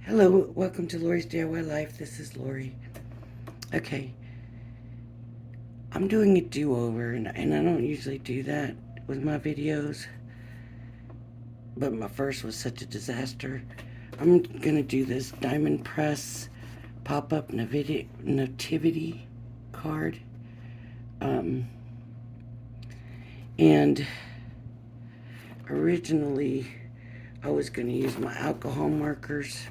Hello, welcome to Lori's DIY Life. This is Lori. Okay, I'm doing a do-over, and I don't usually do that with my videos, but my first was such a disaster. I'm gonna do this diamond press pop-up nativity card, um, and originally I was gonna use my alcohol markers,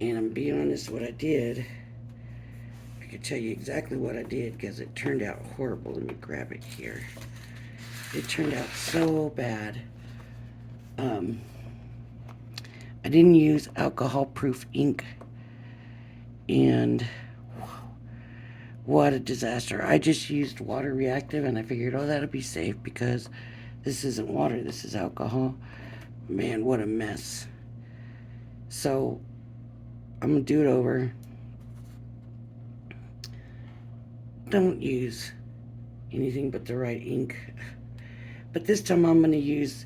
and I'm being honest, what I did, I can tell you exactly what I did because it turned out horrible. Let me grab it here. It turned out so bad. I didn't use alcohol-proof ink, and what a disaster. I just used water reactive, and I figured, oh, that'll be safe because this isn't water, this is alcohol. Man, what a mess. So I'm gonna do it over. Don't use anything but the right ink. But this time I'm gonna use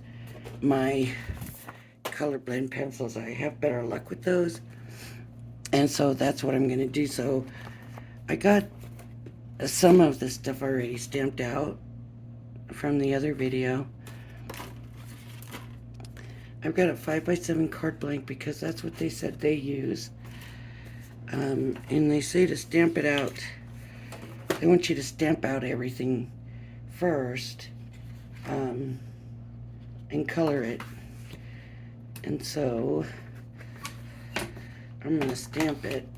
my color blend pencils. I have better luck with those, and so that's what I'm gonna do. So I got some of the stuff already stamped out from the other video. I've got a 5x7 card blank because that's what they said they use, and they say to stamp it out. They want you to stamp out everything first, and color it. And so I'm going to stamp it.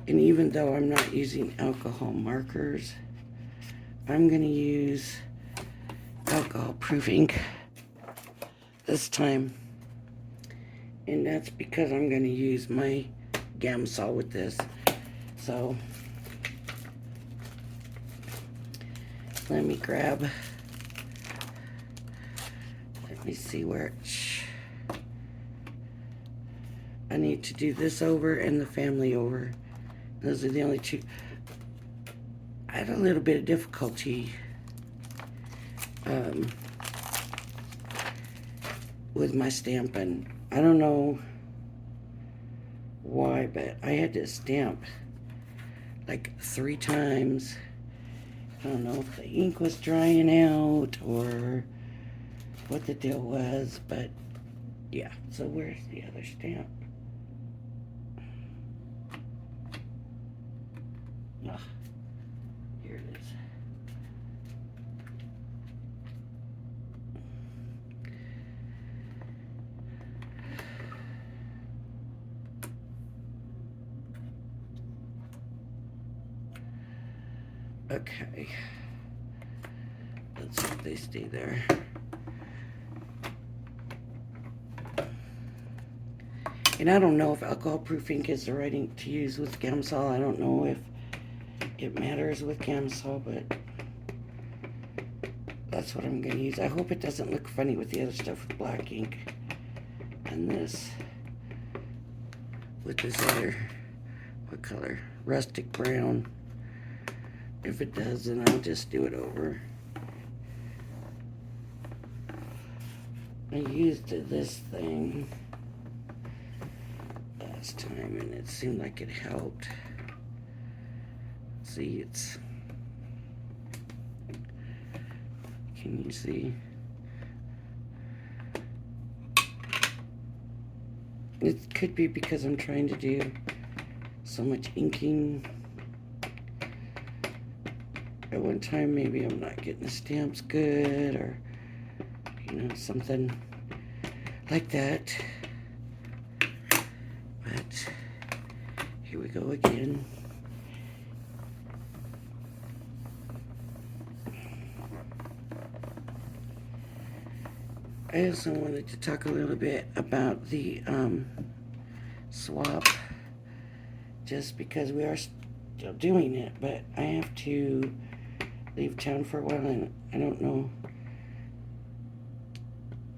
And even though I'm not using alcohol markers, I'm going to use alcohol-proof ink this time. And that's because I'm going to use my Gamsol with this. So let me grab, let me see where I need to do this over and the family over. Those are the only two. I had a little bit of difficulty with my stamping. I don't know why, but I had to stamp like 3 times. I don't know if the ink was drying out or what the deal was, but yeah. So where's the other stamp? Ah, here it is. Okay. Let's see if they stay there. And I don't know if alcohol-proof ink is the right ink to use with Gamsol. I don't know if it matters with Gamsol, but that's what I'm going to use. I hope it doesn't look funny with the other stuff with black ink. And this with this other, what color? Rustic brown. If it does, then I'll just do it over. I used this thing last time and it seemed like it helped. See, it's, can you see? It could be because I'm trying to do so much inking at one time. Maybe I'm not getting the stamps good, or something like that. But here we go again. I also wanted to talk a little bit about the swap, just because we are still doing it, but I have to leave town for a while, and I don't know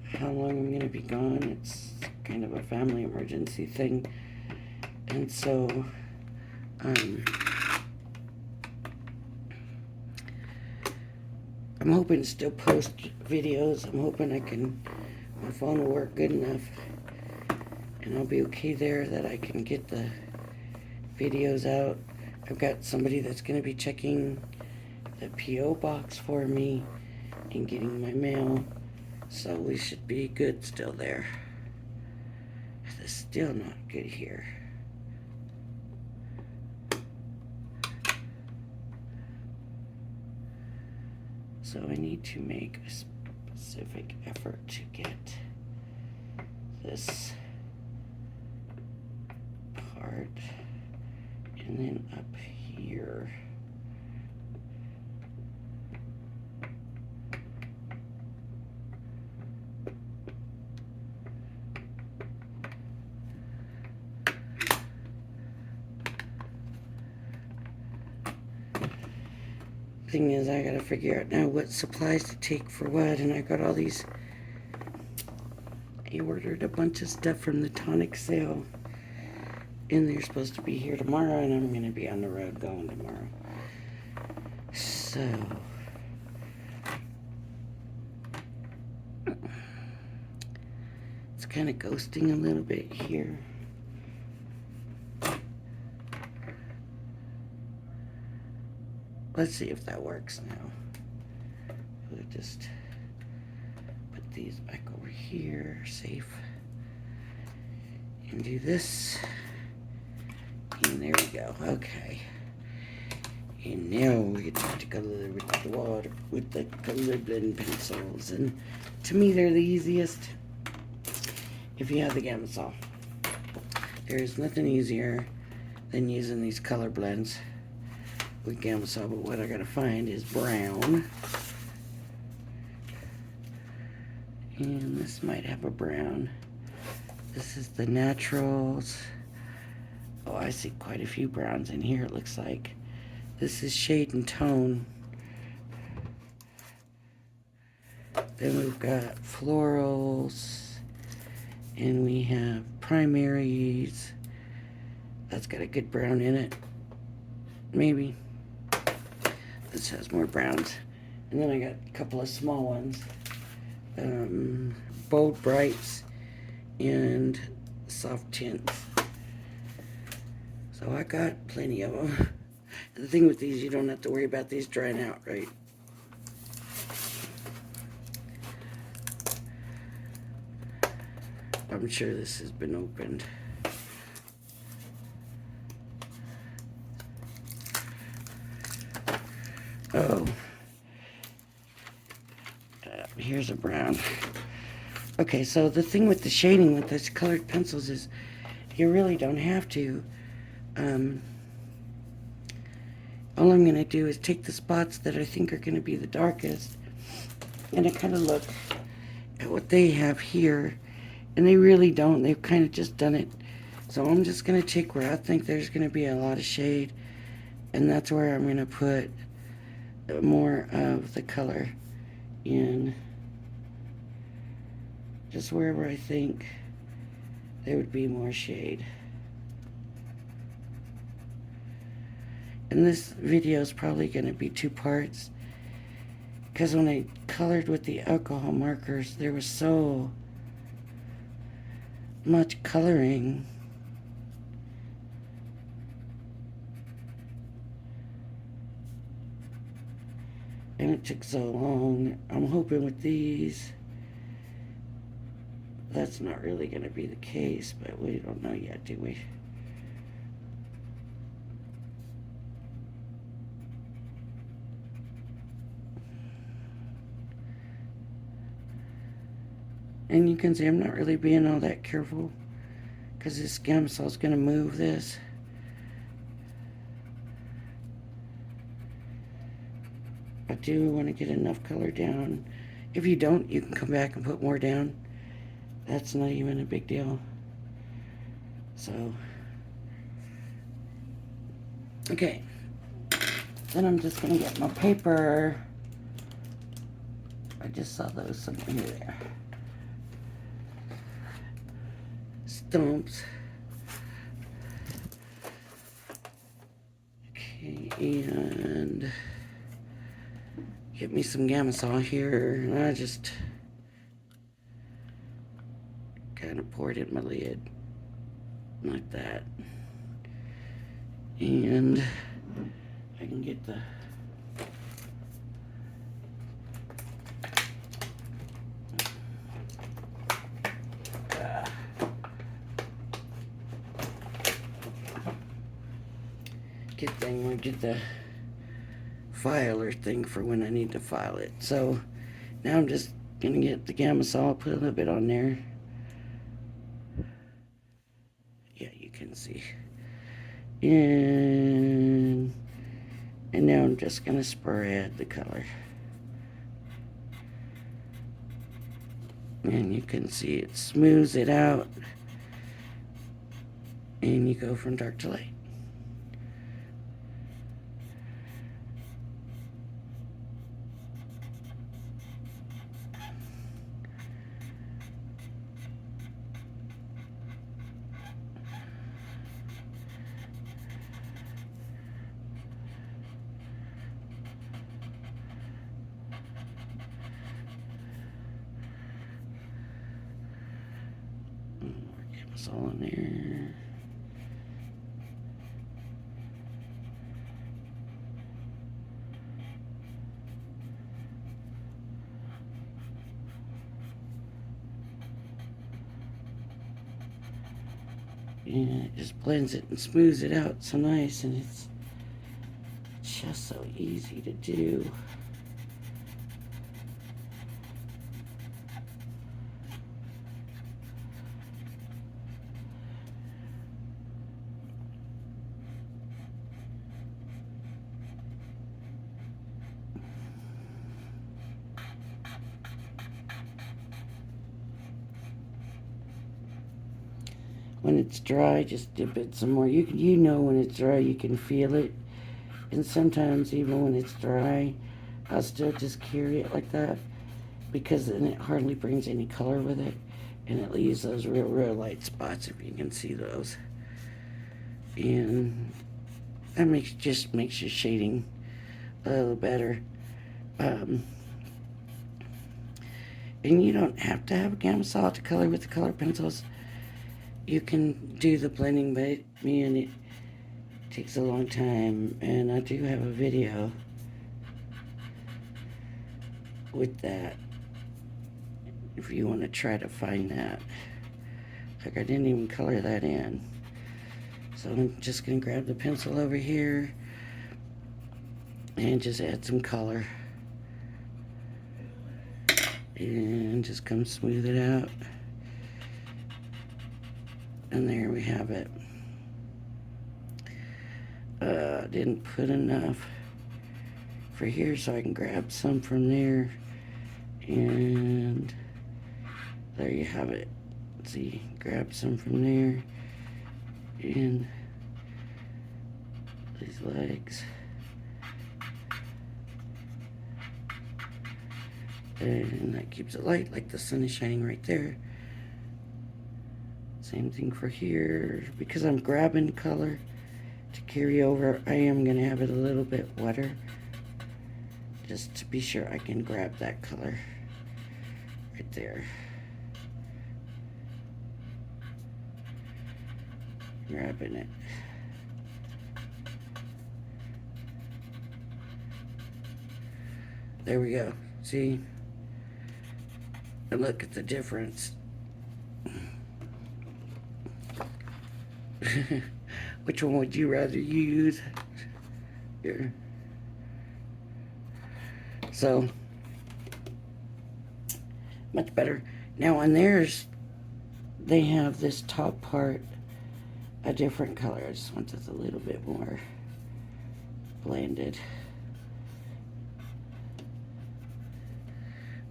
how long I'm going to be gone. It's kind of a family emergency thing, and so I'm hoping to still post videos. I'm hoping my phone will work good enough, and I'll be okay there that I can get the videos out. I've got somebody that's going to be checking the P.O. box for me and getting my mail, so we should be good still there. It's still not good here. So I need to make a specific effort to get this part, and then up here. Thing is, I gotta figure out now what supplies to take for what, and I got all these. I ordered a bunch of stuff from the tonic sale, and they're supposed to be here tomorrow, and I'm gonna be on the road going tomorrow. So it's kind of ghosting a little bit here. Let's see if that works now. We'll just put these back over here, safe, and do this. And there we go. Okay. And now we get to color with the water, with the color blend pencils. And to me, they're the easiest if you have the Gamma Saw. There's nothing easier than using these color blends with Gamma Saw, but what I gotta find is brown. And this might have a brown. This is the Naturals. Oh, I see quite a few browns in here, it looks like. This is Shade and Tone. Then we've got Florals. And we have Primaries. That's got a good brown in it. Maybe. This has more browns. And then I got a couple of small ones. Bold Brights and Soft Tints. So I got plenty of them. The thing with these, you don't have to worry about these drying out, right? I'm sure this has been opened. Oh. Here's a brown. Okay, so the thing with the shading with these colored pencils is you really don't have to. All I'm going to do is take the spots that I think are going to be the darkest, and I kind of look at what they have here, and they really don't. They've kind of just done it. So I'm just going to take where I think there's going to be a lot of shade, and that's where I'm going to put more of the color in. Just wherever I think there would be more shade. And this video is probably going to be 2 parts, because when I colored with the alcohol markers, there was so much coloring. And it took so long. I'm hoping with these that's not really going to be the case, but we don't know yet, do we? And you can see I'm not really being all that careful, because this Gamma Saw is going to move this. I do want to get enough color down. If you don't, you can come back and put more down. That's not even a big deal. So, okay. Then I'm just going to get my paper. I just saw those somewhere there. Stumps. Okay, and get me some Gamma Saw here, and I just kind of poured it in my lid. like that. And I can get the get the filer thing for when I need to file it. So now I'm just gonna get the Gamasol, put a little bit on there. Yeah, you can see. And now I'm just gonna spread the color. And you can see it smooths it out. And you go from dark to light. Get this all in there. And it just blends it and smooths it out so nice, and it's just so easy to do. When it's dry, just dip it some more. You know when it's dry, you can feel it. And sometimes even when it's dry, I'll still just carry it like that, because then it hardly brings any color with it, and it leaves those real light spots, if you can see those. And that just makes your shading a little better. And you don't have to have a Gamasol to color with the color pencils. You can do the blending, but man, it takes a long time, and I do have a video with that if you want to try to find that. Like, I didn't even color that in. So I'm just gonna grab the pencil over here and just add some color and just come smooth it out. And there we have it. Didn't put enough for here, so I can grab some from there. And there you have it. See, grab some from there. And these legs. And that keeps it light, like the sun is shining right there. Same thing for here. Because I'm grabbing color to carry over, I am going to have it a little bit wetter, just to be sure I can grab that color right there. Grabbing it. There we go. See? And look at the difference. Which one would you rather use? Here. So, much better. Now on theirs, they have this top part a different color. I just want this a little bit more blended.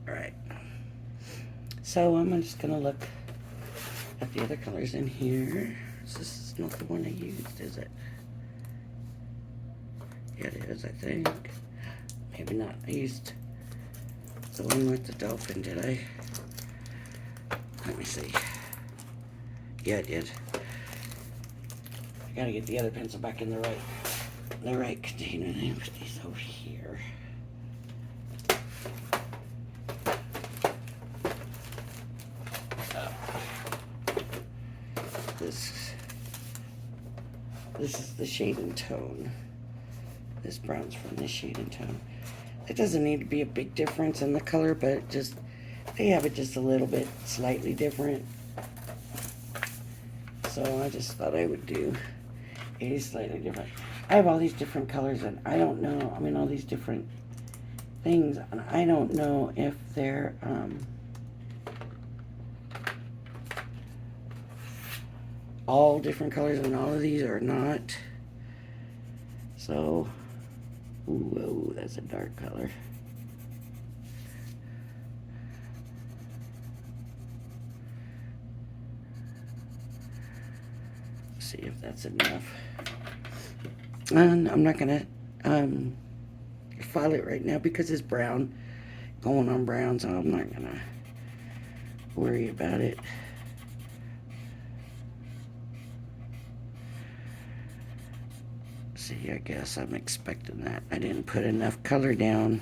Alright. So I'm just going to look at the other colors in here. This is not the one I used, is it? Yeah, it is, I think. Maybe not. I used the one with the dolphin, did I? Let me see. Yeah, I did. I gotta get the other pencil back in the right container. And put these over here. This This is the shade and tone. This brown's from this shade and tone. It doesn't need to be a big difference in the color, but just they have it just a little bit slightly different. So I just thought I would do a slightly different. I have all these different colors and I don't know, I mean all these different things, and I don't know if they're all different colors in all of these or not. So, whoa, that's a dark color. See if that's enough. And I'm not gonna file it right now because it's brown, going on brown, so I'm not gonna worry about it. See, I guess I'm expecting that. I didn't put enough color down,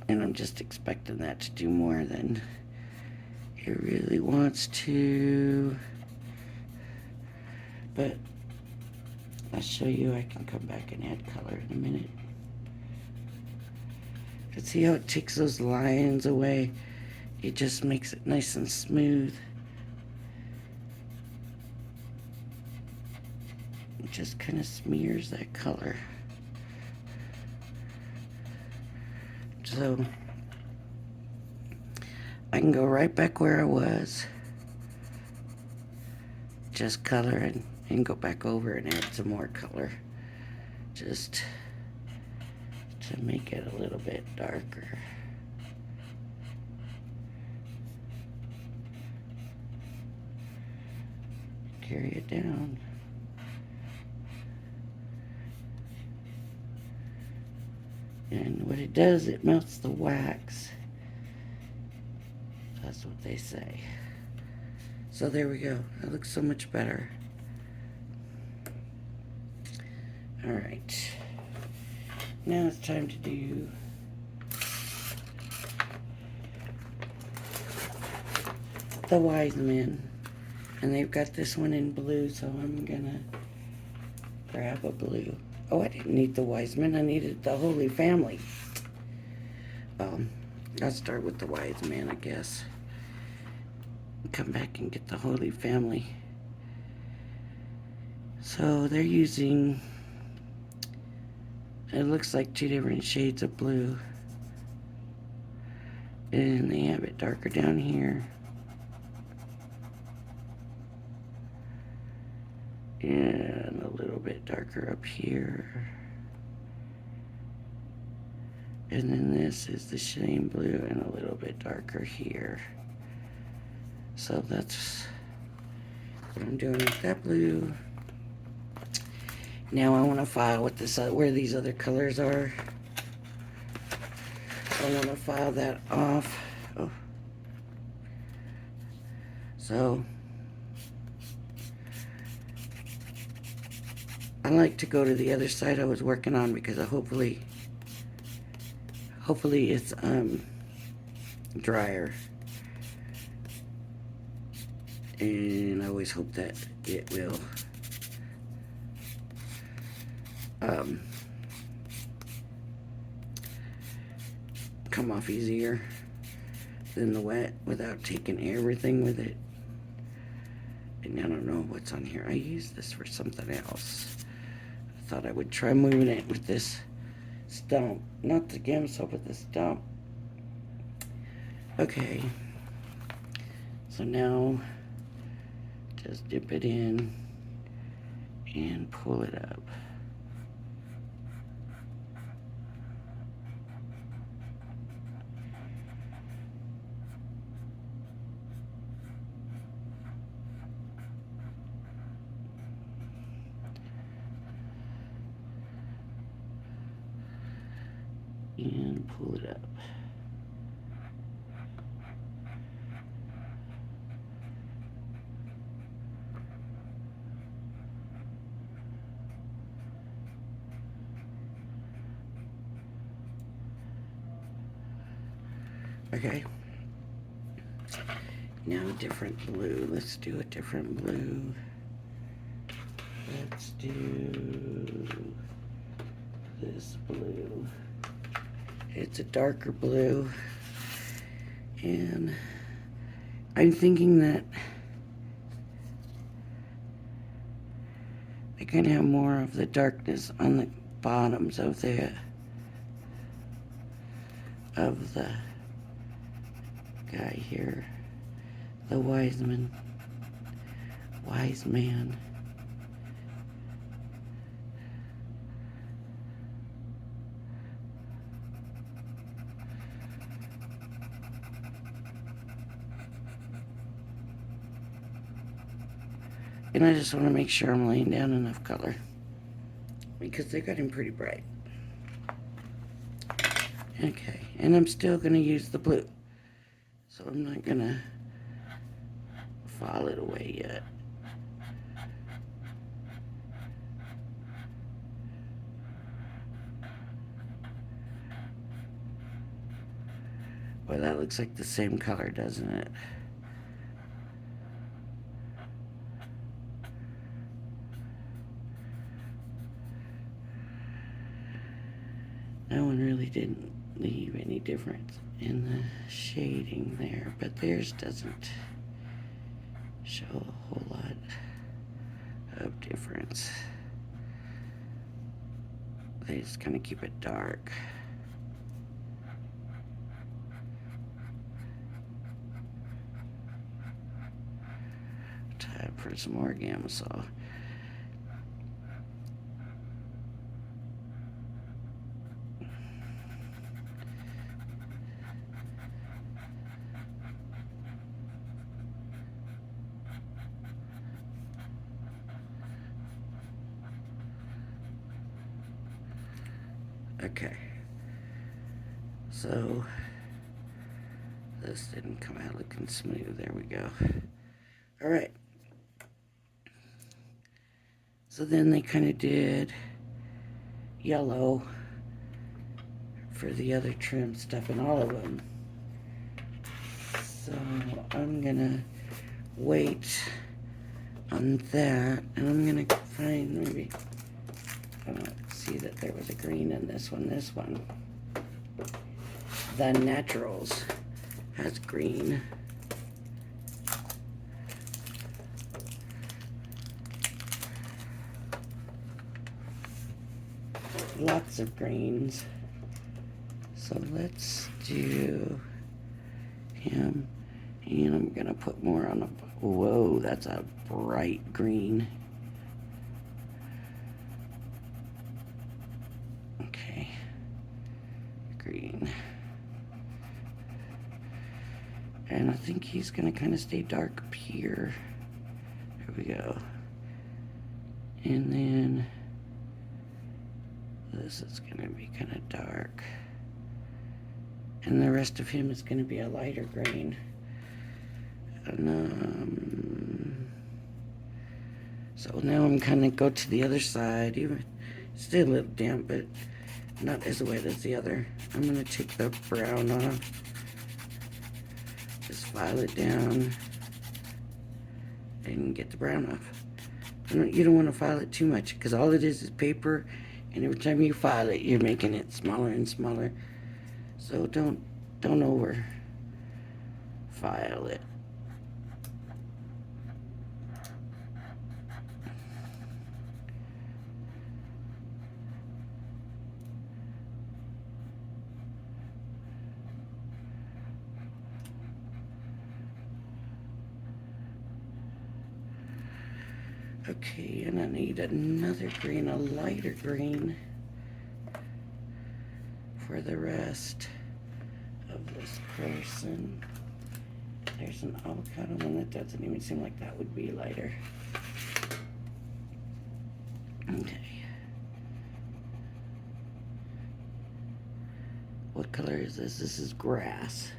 and I'm just expecting that to do more than it really wants to. But I'll show you. I can come back and add color in a minute. But see how it takes those lines away? It just makes it nice and smooth. It just kind of smears that color. So I can go right back where I was. Just color and go back over and add some more color. Just to make it a little bit darker. Carry it down. And what it does, it melts the wax. That's what they say. So there we go. That looks so much better. All right. Now it's time to do the Wise Men. And they've got this one in blue, so I'm gonna grab a blue. Oh, I didn't need the Wise Men. I needed the Holy Family. I'll start with the Wise Men, I guess. Come back and get the Holy Family. So they're using, it looks like 2 different shades of blue. And they have it darker down here. And a little bit darker up here. And then this is the same blue and a little bit darker here. So that's what I'm doing with that blue. Now I want to file with this, where these other colors are. I want to file that off. Oh. So I like to go to the other side I was working on because hopefully it's drier. And I always hope that it will come off easier than the wet without taking everything with it. And I don't know what's on here. I used this for something else. I thought I would try moving it with this stump. Not the Gamsol, but the stump. Okay. So now just dip it in and pull it up. And pull it up. Okay. Now a different blue. Let's do a different blue. Let's do this blue. It's a darker blue. And I'm thinking that I can have more of the darkness on the bottoms of the guy here, the wise man. And I just want to make sure I'm laying down enough color because they got him pretty bright. Okay, and I'm still going to use the blue. So I'm not going to file it away yet. Well, that looks like the same color, doesn't it? That one really didn't leave any difference in the shading there, but theirs doesn't show a whole lot of difference. They just kind of keep it dark. Time for some more gamma saw. Okay, so this didn't come out looking smooth. There we go. All right. So then they kind of did yellow for the other trim stuff in all of them. So I'm gonna wait on that, and I'm gonna find maybe, I don't see that there was a green in this one. This one, the Naturals, has green. Lots of greens. So let's do him, and I'm gonna put more on the, whoa, that's a bright green. Okay, green. And I think he's gonna kind of stay dark up here. Here we go. And then this is gonna be kind of dark. And the rest of him is gonna be a lighter green. And, so now I'm kind of go to the other side. Even still a little damp, but not as wet as the other. I'm gonna take the brown off. Just file it down and get the brown off. You don't want to file it too much because all it is paper, and every time you file it, you're making it smaller and smaller. So don't over file it. Okay, and I need another green, a lighter green, for the rest of this person. There's an avocado one that doesn't even seem like that would be lighter. Okay. What color is this? This is grass.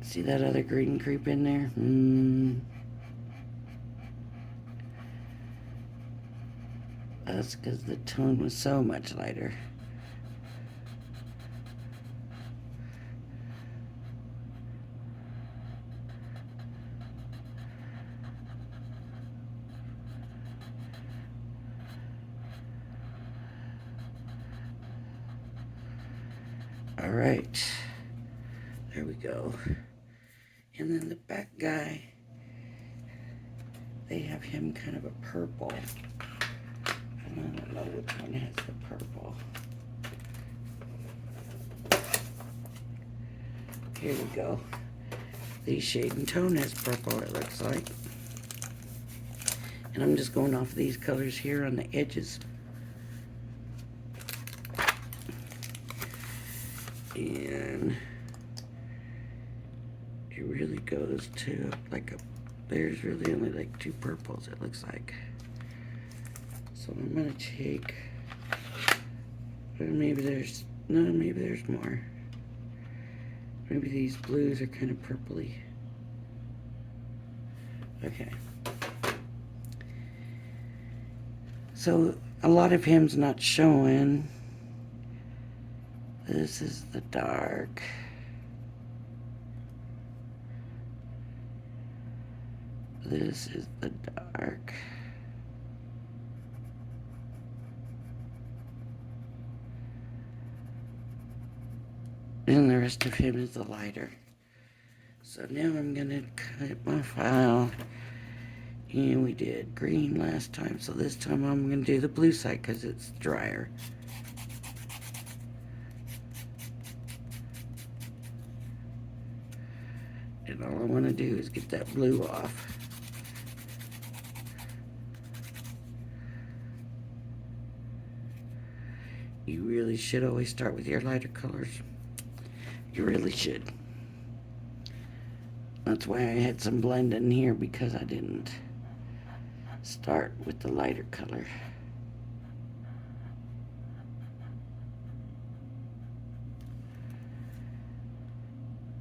See that other green creep in there? That's because the tone was so much lighter. All right, there we go. And then the back guy, they have him kind of a purple. I don't know which one has the purple. Here we go. The Shade and Tone has purple, it looks like. And I'm just going off these colors here on the edges. And it really goes to like there's really only like 2 purples, it looks like. So I'm gonna take, maybe there's more. Maybe these blues are kind of purpley. Okay. So a lot of him's not showing. This is the dark. This is the dark. And the rest of him is the lighter. So now I'm gonna cut my file. And we did green last time, so this time I'm gonna do the blue side because it's drier. And all I want to do is get that blue off. You really should always start with your lighter colors. You really should. That's why I had some blend in here, because I didn't start with the lighter color.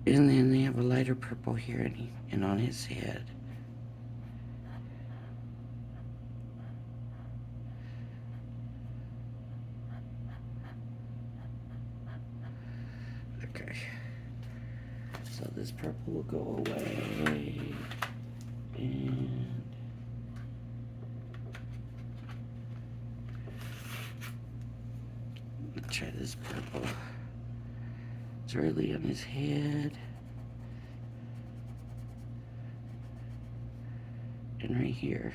And then they have a lighter purple here and on his head. Okay. So this purple will go away. And let's try this purple. It's really on his head. And right here.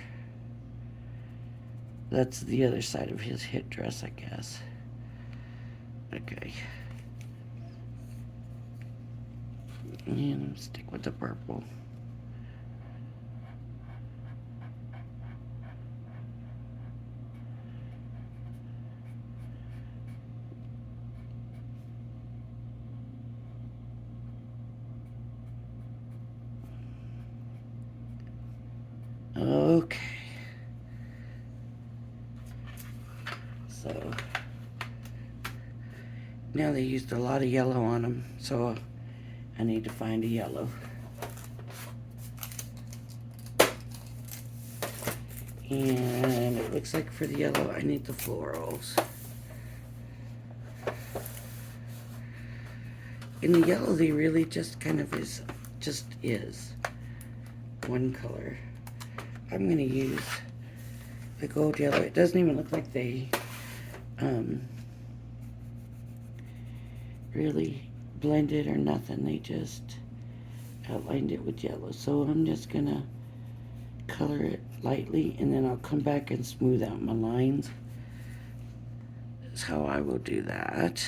That's the other side of his headdress, I guess. Okay. And I'll stick with the purple. Okay. So now they used a lot of yellow on them, so I need to find a yellow. And it looks like for the yellow I need the florals. In the yellow they really just kind of is one color. I'm gonna use the gold yellow. It doesn't even look like they really blended or nothing. They just outlined it with yellow. So I'm just gonna color it lightly, and then I'll come back and smooth out my lines. That's how I will do that.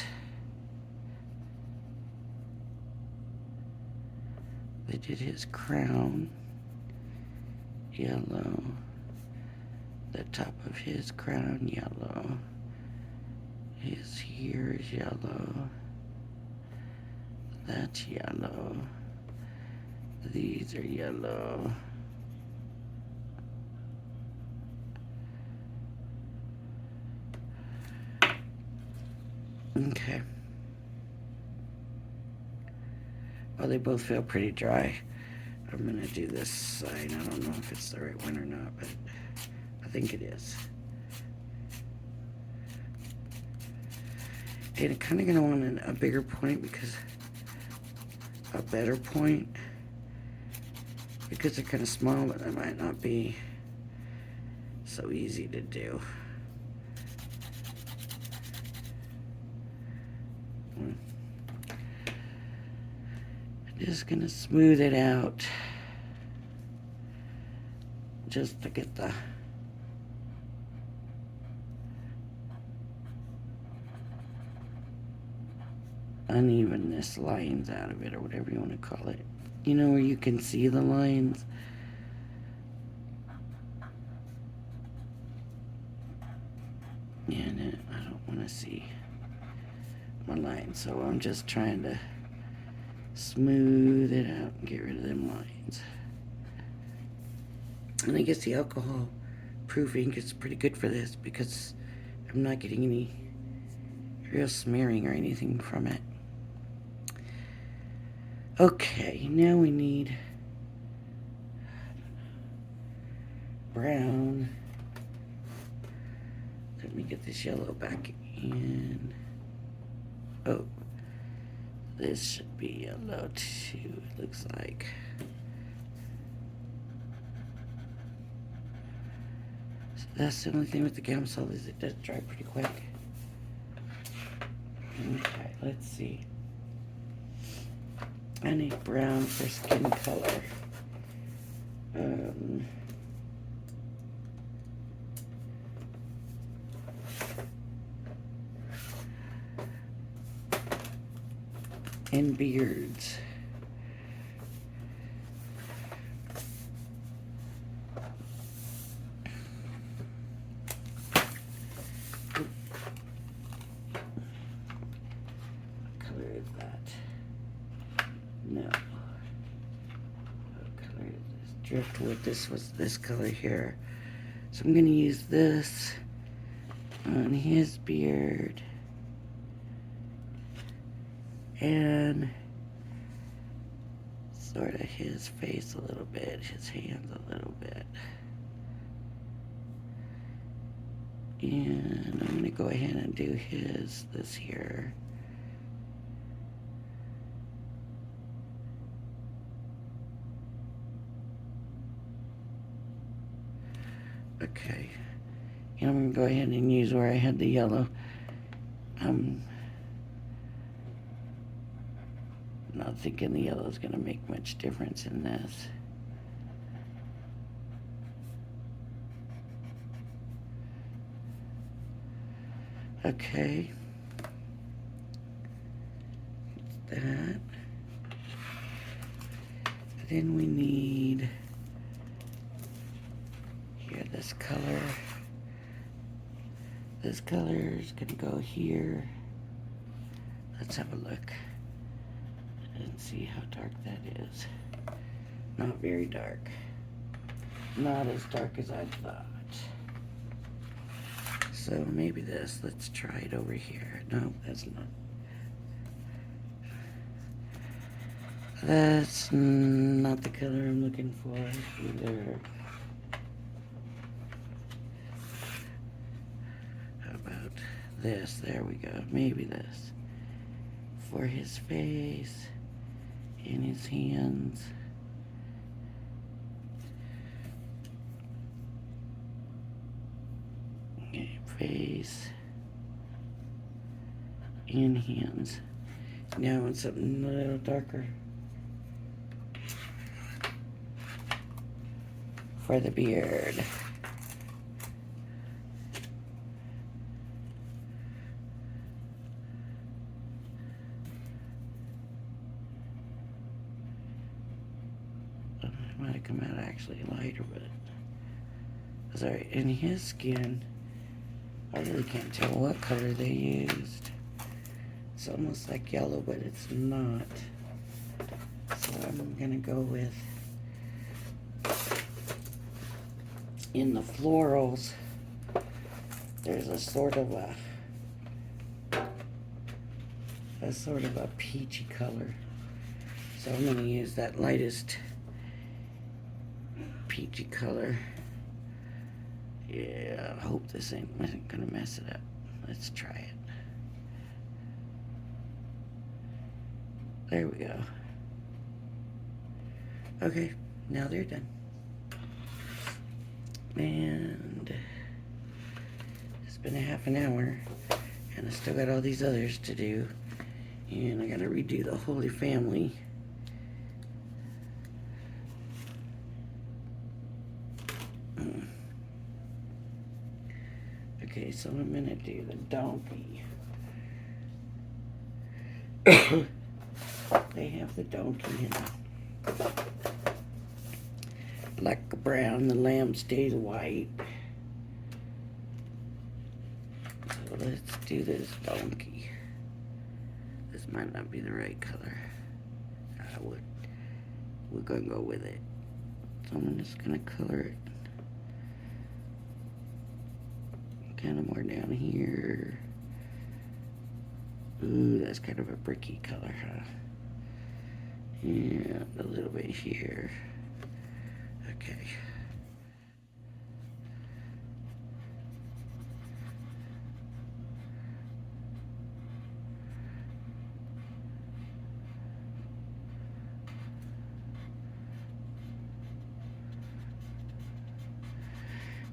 They did his crown yellow, the top of his crown yellow, his here is yellow, that's yellow, these are yellow, okay. Oh, they both feel pretty dry. I'm going to do this side. I don't know if it's the right one or not, but I think it is. And I'm kind of going to want a bigger point because a better point because they're kind of small, but that might not be so easy to do. I'm just going to smooth it out just to get the unevenness lines out of it, or whatever you want to call it. You know, where you can see the lines. And I don't want to see my lines, so I'm just trying to smooth it out and get rid of them lines. And I guess the alcohol proof ink is pretty good for this because I'm not getting any real smearing or anything from it. Okay, now we need brown. Let me get this yellow back in. Oh, this should be yellow too, it looks like. So that's the only thing with the Gamsol is it does dry pretty quick. Okay, let's see. I need brown for skin color. And beards. What color is that? No. What color is this? Driftwood. This was this color here. So I'm going to use this on his beard. And sort of his face a little bit, his hands a little bit. And I'm going to go ahead and do this here. Okay. And I'm going to go ahead and use where I had the yellow. Not thinking the yellow is going to make much difference in this. Okay. That. Then we need here this color. This color is going to go here. Let's have a look and see how dark that is. Not very dark. Not as dark as I thought. So maybe this. Let's try it over here. No, that's not. That's not the color I'm looking for either. How about this? There we go. Maybe this. For his face and his hands. Okay, face and hands. Now I want something a little darker for the beard. It might come out actually lighter, but sorry, in his skin, I really can't tell what color they used. It's almost like yellow, but it's not. So I'm gonna go with, in the florals, there's a sort of a peachy color. So I'm going to use that lightest peachy color. Yeah, I hope this isn't going to mess it up. Let's try it. There we go. Okay, now they're done. And it's been a half an hour, and I still got all these others to do. And I gotta redo the Holy Family. Okay, so I'm gonna do the donkey. They have the donkey in black brown, the lamb stays white. So let's do this donkey. This might not be the right color. We're gonna go with it. So I'm just gonna color it kind of more down here. Ooh, that's kind of a bricky color, huh? Yeah, a little bit here. Okay.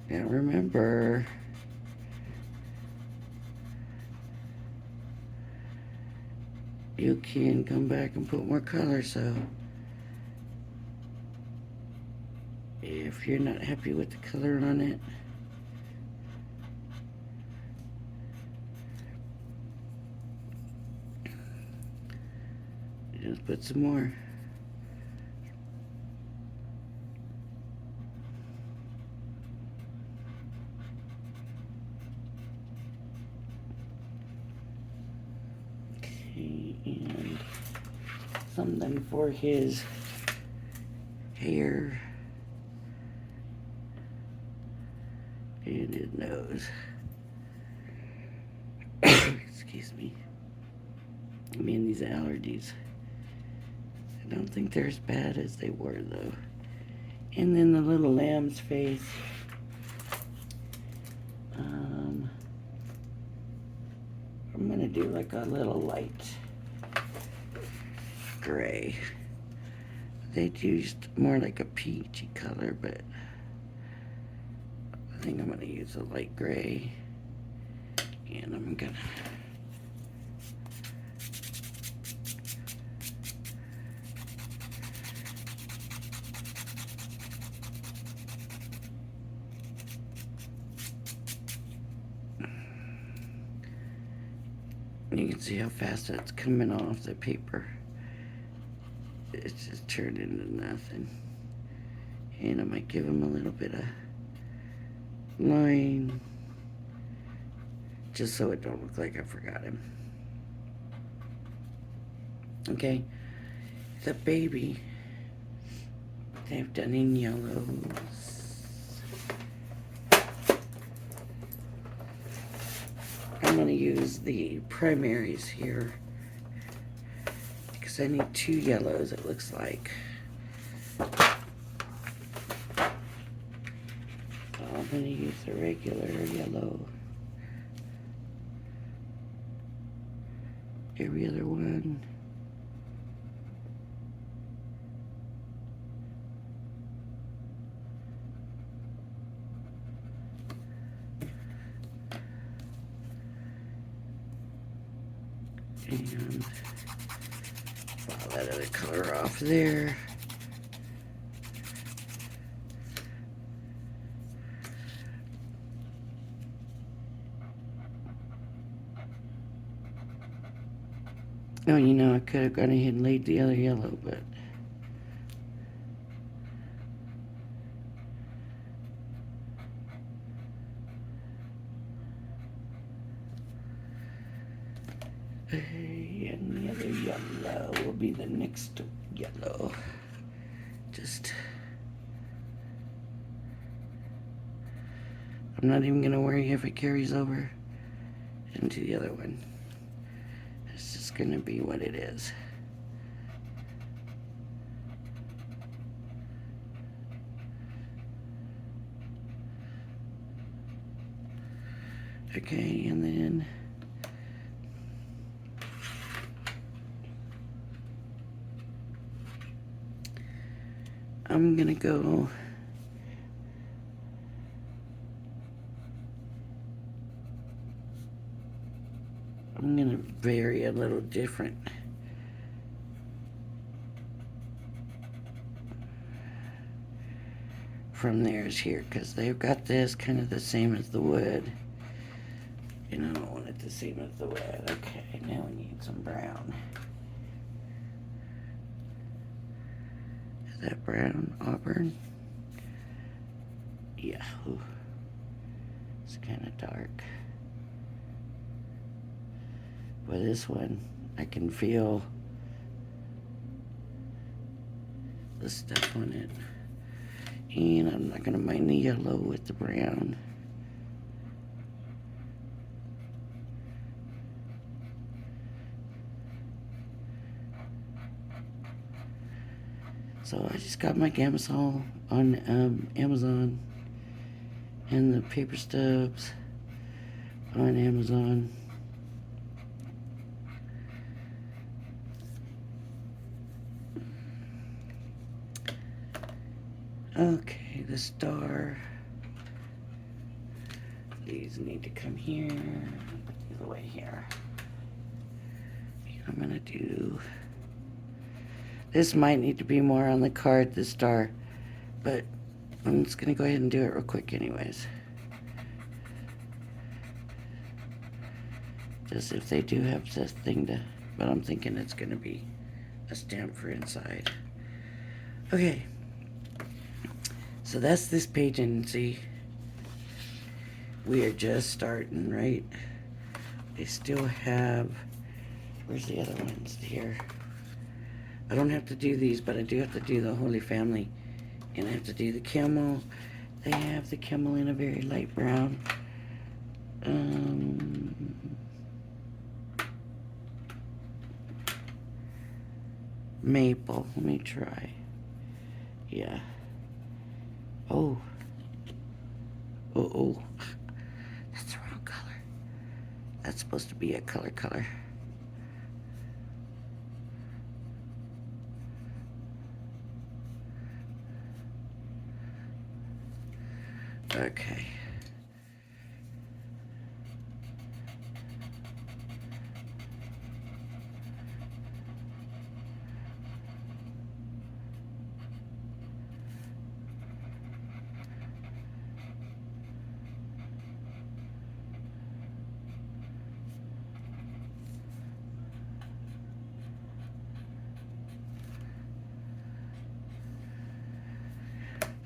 Now remember, you can come back and put more color, so if you're not happy with the color on it, just put some more. Okay, and something for his hair and his nose. Excuse me. I mean, these allergies. I don't think they're as bad as they were, though. And then the little lamb's face. I'm gonna do like a little light gray. They used more like a peachy color, but I think I'm gonna use a light gray. And I'm gonna you can see how fast that's coming off the paper. It's just turned into nothing. And I might give him a little bit of line, just so it don't look like I forgot him. Okay, the baby, they've done in yellows. I'm going to use the primaries here because I need 2 yellows, it looks like. So I'm going to use the regular yellow. Every other one. And file that other color off there. Oh, you know, I could have gone ahead and laid the other yellow, but and the other yellow will be the next yellow. I'm not even gonna worry if it carries over into the other one. It's just gonna be what it is. Okay, and then I'm gonna go I'm gonna vary a little different. From theirs here, because they've got this kind of the same as the wood. And I don't want it the same as the wood. Okay, now we need some brown. Is that brown auburn? Yeah. Ooh. It's kind of dark. But this one, I can feel the stuff on it. And I'm not going to mind the yellow with the brown. So I just got my Gamsol on Amazon and the paper stubs on Amazon. Okay, the star. These need to come here. Put these away here. I'm gonna do. This might need to be more on the card, the star, but I'm just gonna go ahead and do it real quick, anyways. Just if they do have this thing to, but I'm thinking it's gonna be a stamp for inside. Okay. So that's this page, and see, we are just starting, right? They still have, where's the other ones here? I don't have to do these, but I do have to do the Holy Family, and I have to do the camel. They have the camel in a very light brown. Maple, let me try. Yeah. Oh. Oh. That's the wrong color. That's supposed to be a color. Okay.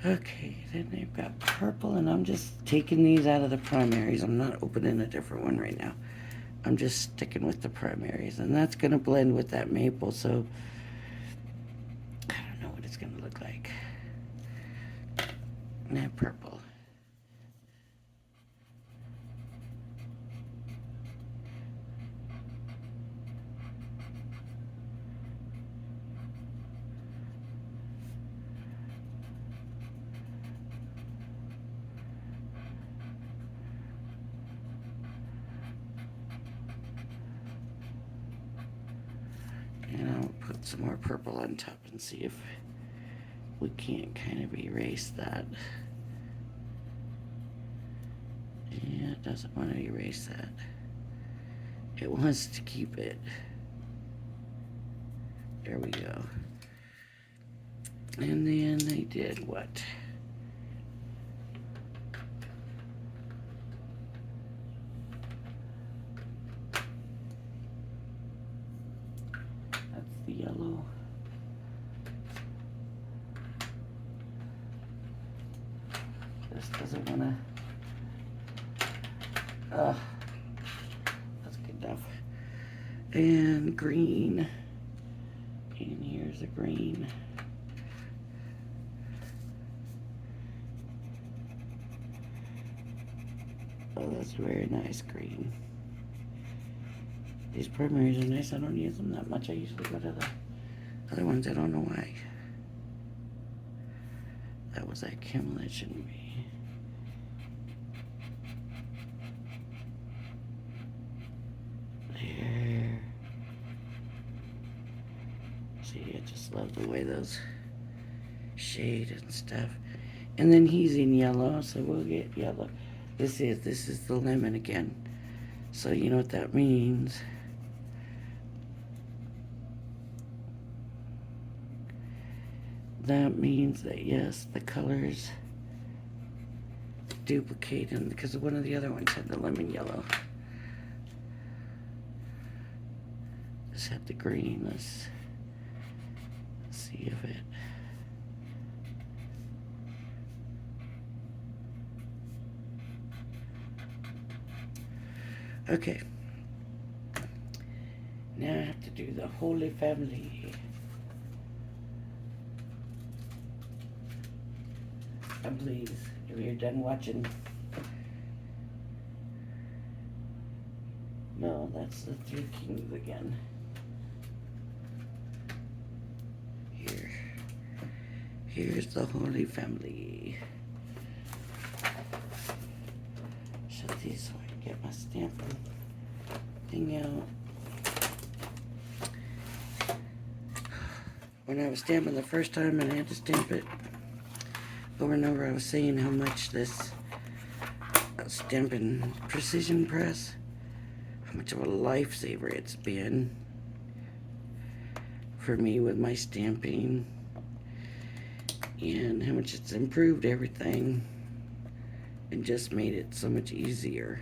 Okay, then they've got purple, and I'm just taking these out of the primaries. I'm not opening a different one right now. I'm just sticking with the primaries, and that's going to blend with that maple, so I don't know what it's going to look like. That purple. And I'll put some more purple on top and see if we can't kind of erase that. Yeah, it doesn't want to erase that. It wants to keep it. There we go. And then they did what? That's the yellow. This doesn't want to. That's good enough. And green. And here's the green. Oh, that's very nice green. These primaries are nice. I don't use them that much. I usually go to the other ones. I don't know why. That was that camel. That shouldn't be. See, I just love the way those shade and stuff. And then he's in yellow, so we'll get yellow. This is the lemon again. So you know what that means. That means that yes, the colors duplicate, and because one of the other ones had the lemon yellow. This had the green. Let's see if it. Okay. Now I have to do the Holy Family. And please, if you're done watching. No, that's the Three Kings again. Here's the Holy Family. Shut these so I can get my stamping thing out. When I was stamping the first time and I had to stamp it over and over, I was saying how much this stamping precision press, how much of a lifesaver it's been for me with my stamping, and how much it's improved everything and just made it so much easier.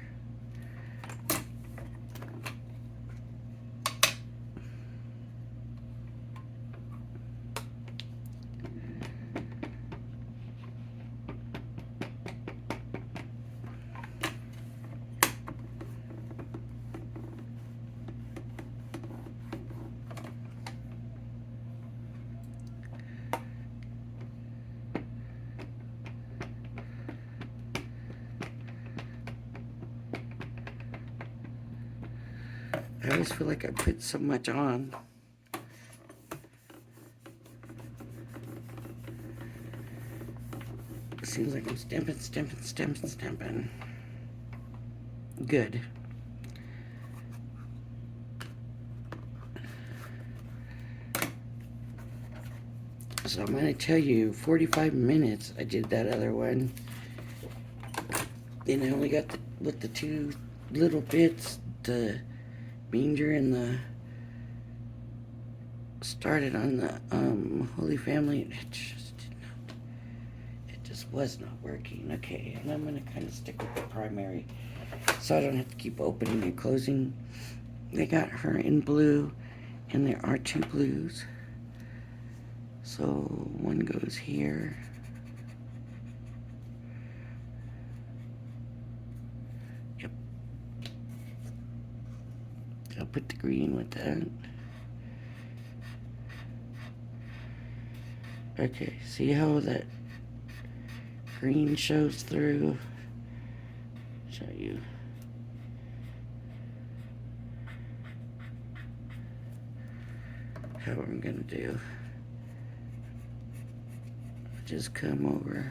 I always feel like I put so much on. It seems like I'm stamping. Good. So I'm going to tell you, 45 minutes I did that other one. And I only got with the two little bits, the manger and the started on the Holy Family. It just did not. It just was not working. Okay, and I'm going to kind of stick with the primary, so I don't have to keep opening and closing. They got her in blue, and there are two blues. So one goes here. Yep. I'll put the green with that. Okay, see how that green shows through? Show you. How I'm gonna do. Just come over.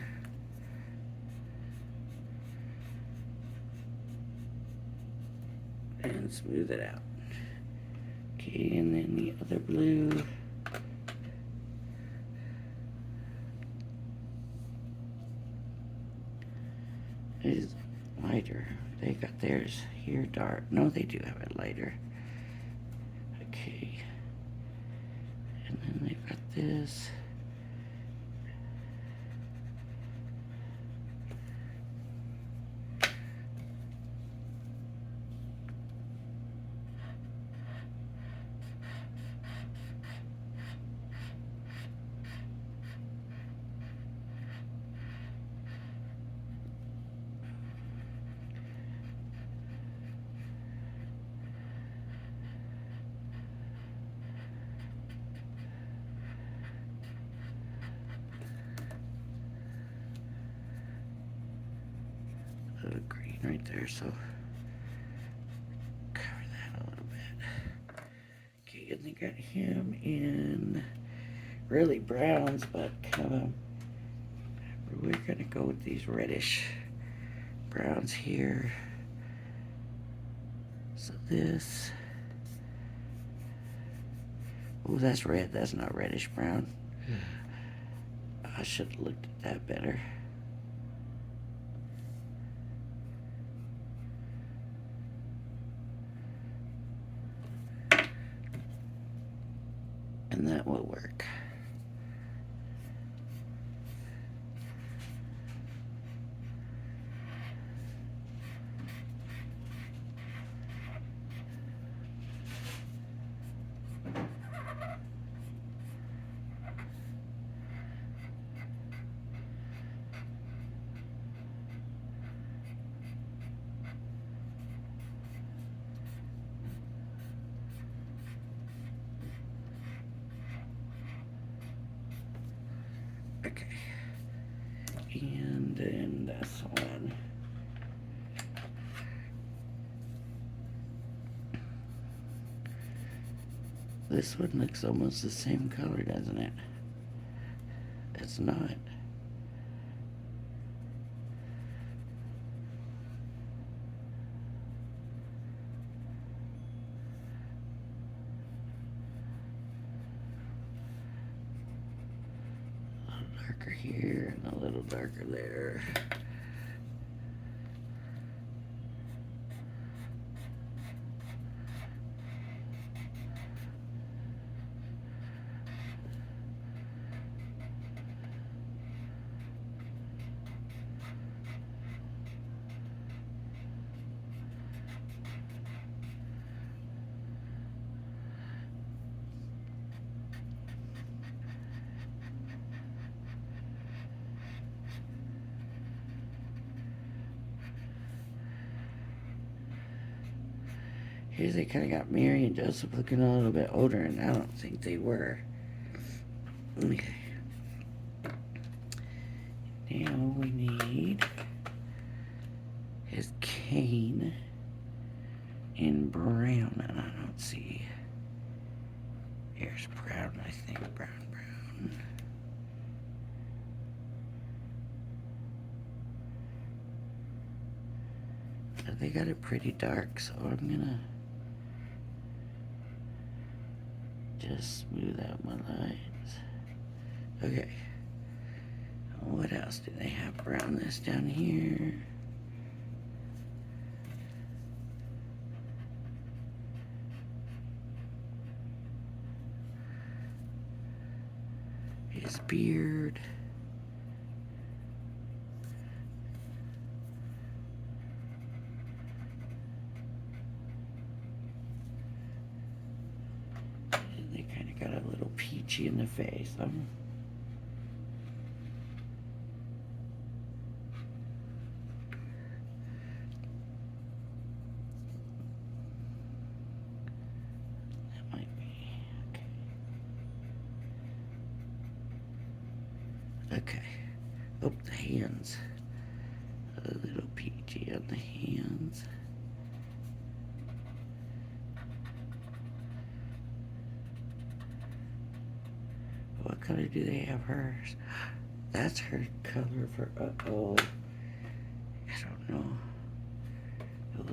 And smooth it out. Okay, and then the other blue. Is lighter. They got theirs here dark. No, they do have it lighter. Okay. And then they've got this. Little green right there, so cover that a little bit. Okay, and they got him in really browns, but kind of we're gonna go with these reddish browns here. So this Oh, that's red. That's not reddish brown. I should have looked at that better. And that will work. Okay. And then this one. This one looks almost the same color, doesn't it? It's not. A little darker here and a little darker there. Here they kind of got Mary and Joseph looking a little bit older, and I don't think they were. Okay. Now we need his cane in brown, and I don't see. Here's brown, I think. Brown. They got it pretty dark, so I'm gonna just smooth out my lines. Okay. What else do they have around this down here? His beard. And they kind of got a little peachy in the face. That might be okay. Okay. Oh, the hands. A little peachy on the hands. What color do they have hers? That's her color for, uh-oh. I don't know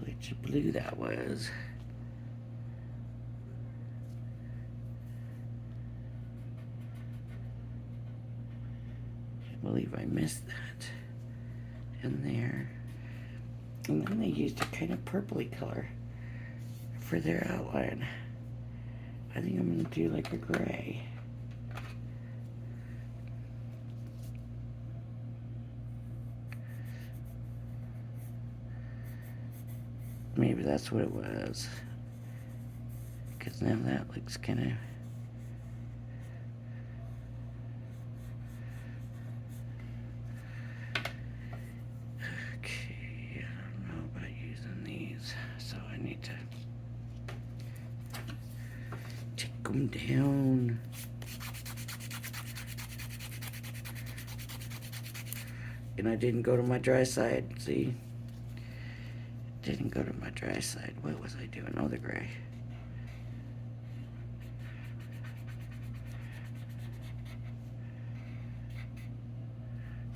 which blue that was. I believe I missed that in there. And then they used a kind of purpley color for their outline. I think I'm gonna do like a gray. Maybe that's what it was. Because now that looks kind of... Okay, I don't know about using these, so I need to take them down. And I didn't go to my dry side, see? Didn't go to my dry side. What was I doing? Oh, the gray.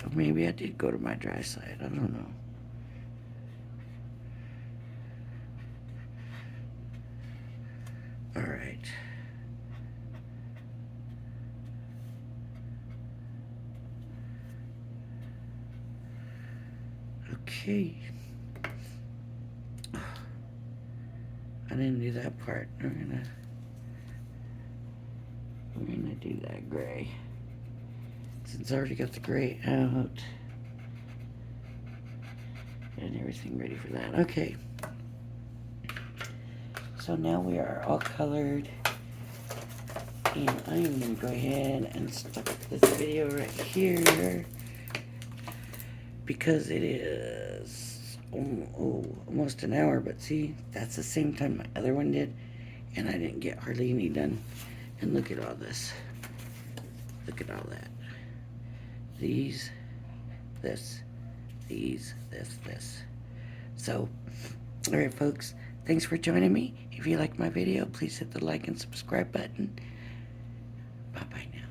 Or maybe I did go to my dry side. I don't know. Alright. Okay. I didn't do that part. We're gonna do that gray. Since I already got the gray out. And everything ready for that. Okay. So now we are all colored. And I am going to go ahead and stop this video right here. Because it is almost an hour. But see, that's the same time my other one did. And I didn't get hardly any done. And look at all this. Look at all that. These, this, these, this. So, alright folks, thanks for joining me. If you like my video, please hit the like and subscribe button. Bye-bye now.